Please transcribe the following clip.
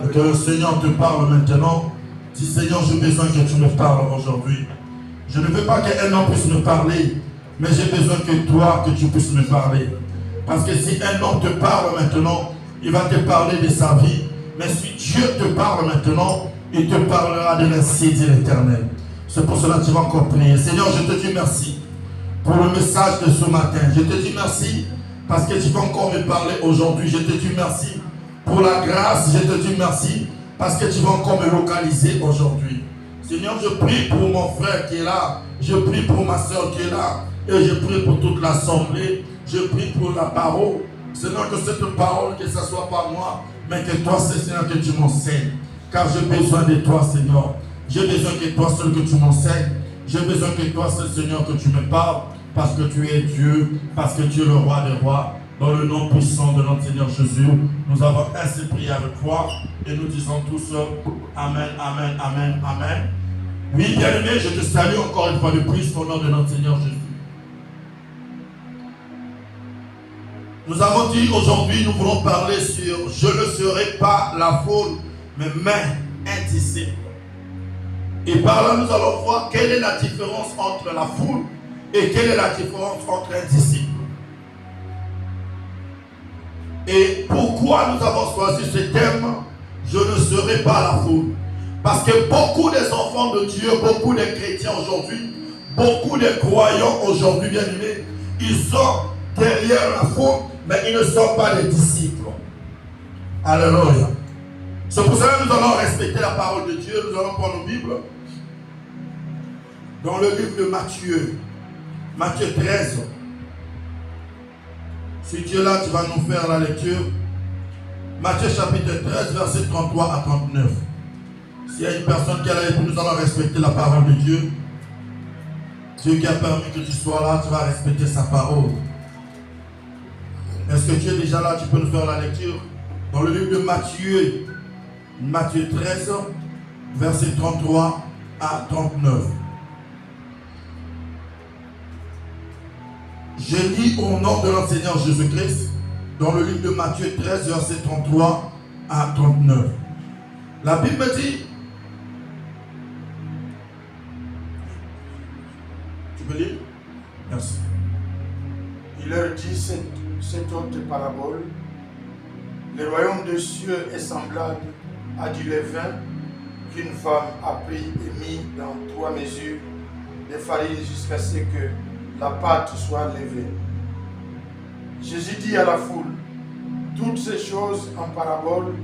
Et que le Seigneur te parle maintenant. Dis Seigneur, j'ai besoin que tu me parles aujourd'hui. Je ne veux pas qu'un homme puisse me parler, mais j'ai besoin que toi, que tu puisses me parler. Parce que si un homme te parle maintenant, il va te parler de sa vie. Mais si Dieu te parle maintenant, il te parlera de l'ainsi dit l'Éternel. C'est pour cela que tu vas encore prier. Seigneur, je te dis merci pour le message de ce matin. Je te dis merci parce que tu vas encore me parler aujourd'hui. Je te dis merci pour la grâce. Je te dis merci parce que tu vas encore me localiser aujourd'hui. Seigneur, je prie pour mon frère qui est là. Je prie pour ma soeur qui est là. Et je prie pour toute l'assemblée. Je prie pour la parole. Seigneur, que cette parole, que ce soit pas moi, mais que toi, Seigneur, que tu m'enseignes. Car j'ai besoin de toi, Seigneur. J'ai besoin que toi seul que tu m'enseignes. J'ai besoin que toi seul, Seigneur, que tu me parles. Parce que tu es Dieu. Parce que tu es le roi des rois. Dans le nom puissant de notre Seigneur Jésus, nous avons ainsi prié avec foi. Et nous disons tous Amen, Amen, Amen, Amen. Oui, bien-aimé, je te salue encore une fois de plus au nom de notre Seigneur Jésus. Nous avons dit aujourd'hui, nous voulons parler sur « Je ne serai pas la foule, mais un disciple ». Et par là, nous allons voir quelle est la différence entre la foule et quelle est la différence entre un disciple. Et pourquoi nous avons choisi ce thème « Je ne serai pas la foule ». Parce que beaucoup des enfants de Dieu, beaucoup de chrétiens aujourd'hui, beaucoup de croyants aujourd'hui, bien aimés, ils sont derrière la foule, mais ils ne sont pas des disciples. Alléluia. C'est pour cela que nous allons respecter la parole de Dieu. Nous allons prendre nos Bibles dans le livre de Matthieu. Matthieu 13. Si tu es là, tu vas nous faire la lecture. Matthieu chapitre 13, versets 33 à 39. S'il y a une personne qui est là, nous allons respecter la parole de Dieu. Dieu qui a permis que tu sois là, tu vas respecter sa parole. Est-ce que tu es déjà là? Tu peux nous faire la lecture dans le livre de Matthieu, Matthieu 13, versets 33 à 39. Je lis au nom de notre Seigneur Jésus-Christ dans le livre de Matthieu 13, versets 33 à 39. La Bible me dit, tu peux lire? Merci. Il leur dit cette autre parabole. Le royaume des cieux est semblable à du levain qu'une femme a pris et mis dans 3 mesures de farine jusqu'à ce que la pâte soit levée. Jésus dit à la foule toutes ces choses en parabole